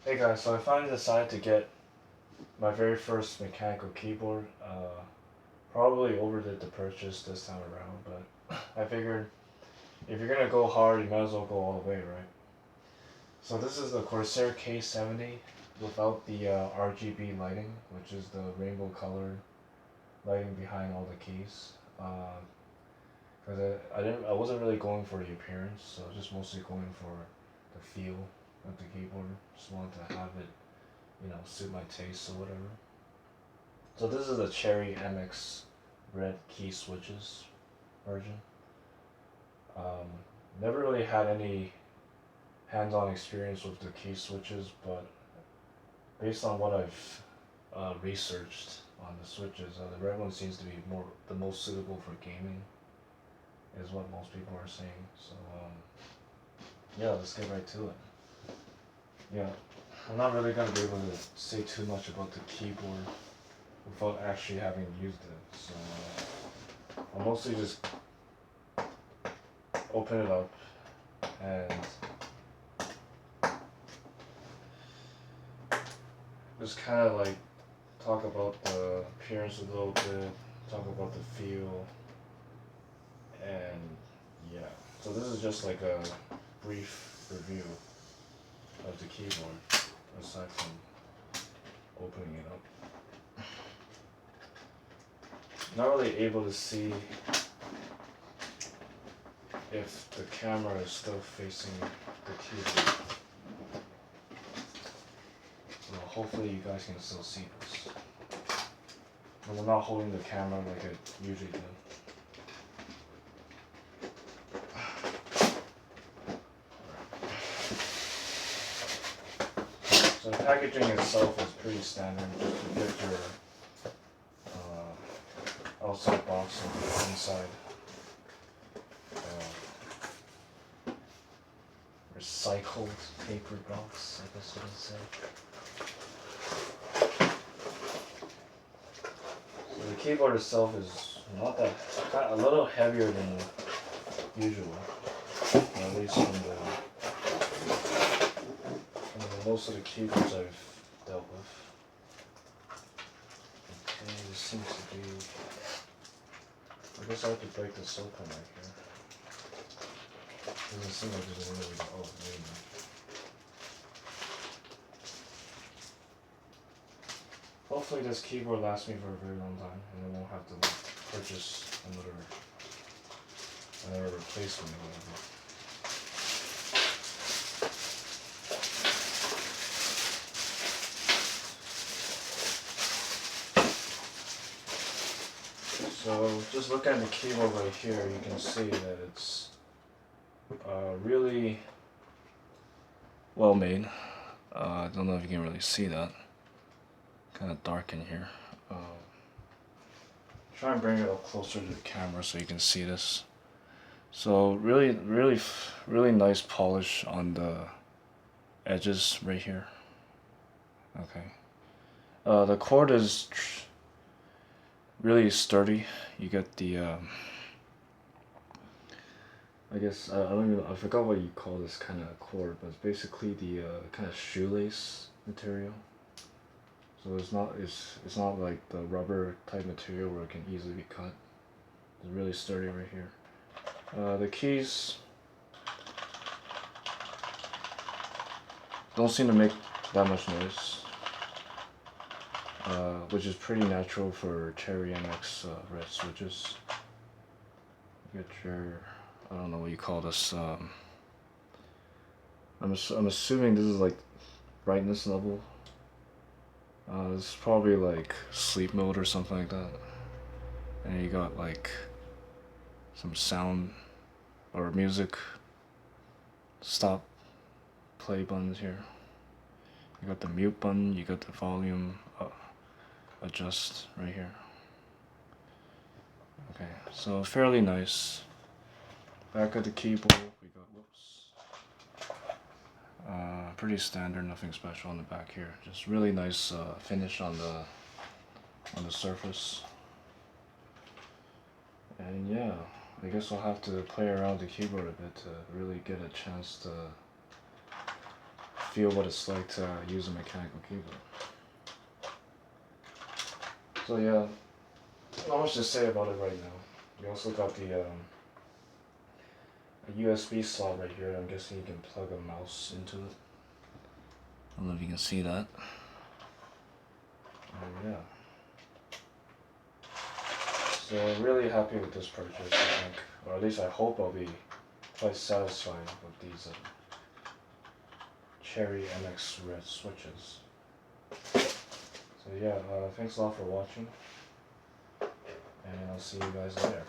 Hey guys, so I finally decided to get my very first mechanical keyboard. Probably overdid the purchase this time around, but I figured if you're gonna go hard, you might as well go all the way, right? So this is the Corsair K70 without the RGB lighting, which is the rainbow color lighting behind all the keys. Because I wasn't really going for the appearance, so just mostly going for the feel of the keyboard. Just wanted to have it, suit my taste or whatever. So this is the Cherry MX red key switches version. Um, Never really had any hands-on experience with the key switches, but based on what I've researched on the switches, the red one seems to be the most suitable for gaming, is what most people are saying. So yeah, let's get right to it. Yeah, I'm not really gonna be able to say too much about the keyboard without actually having used it. So I'll mostly just open it up and just kind of like talk about the appearance a little bit, talk about the feel, and yeah. So this is just like a brief review of the keyboard, aside from opening it up. Not really able to see if the camera is still facing the keyboard. So hopefully you guys can still see this. And I'm not holding the camera like I usually do. So the packaging itself is pretty standard. Just to get your outside box and the inside recycled paper box, I guess you would say. So the keyboard itself is not that, a little heavier than usual, at least from most of the keyboards I've dealt with. Okay, this seems to be, I guess I have to break this open right here. Doesn't seem like there's a way to, oh, wait a minute. Hopefully this keyboard lasts me for a very long time and I won't have to purchase another replacement or whatever. So just look at the keyboard right here, you can see that it's really well made. I don't know if you can really see that. Kind of dark in here. Try and bring it up closer to the camera so you can see this. So really nice polish on the edges right here. Okay. The cord is really sturdy. You get the I guess I forgot what you call this kind of cord, but it's basically the kind of shoelace material. So it's not like the rubber type material where it can easily be cut. It's really sturdy right here. The keys don't seem to make that much noise, which is pretty natural for Cherry MX red switches. You get your, I don't know what you call this. I'm assuming this is like brightness level. This is probably like sleep mode or something like that. And you got like some sound or music stop play buttons here. You got the mute button, you got the volume adjust right here. Okay, so fairly nice. Back of the keyboard, we got, pretty standard, nothing special on the back here. Just really nice finish on the surface. And yeah, I guess I'll have to play around the keyboard a bit to really get a chance to feel what it's like to use a mechanical keyboard. So yeah, not much to say about it right now. We also got the a USB slot right here. I'm guessing you can plug a mouse into it. I don't know if you can see that. Yeah. So really happy with this purchase, I think, or at least I hope I'll be quite satisfied with these Cherry MX Red switches. So yeah, thanks a lot for watching, and I'll see you guys later.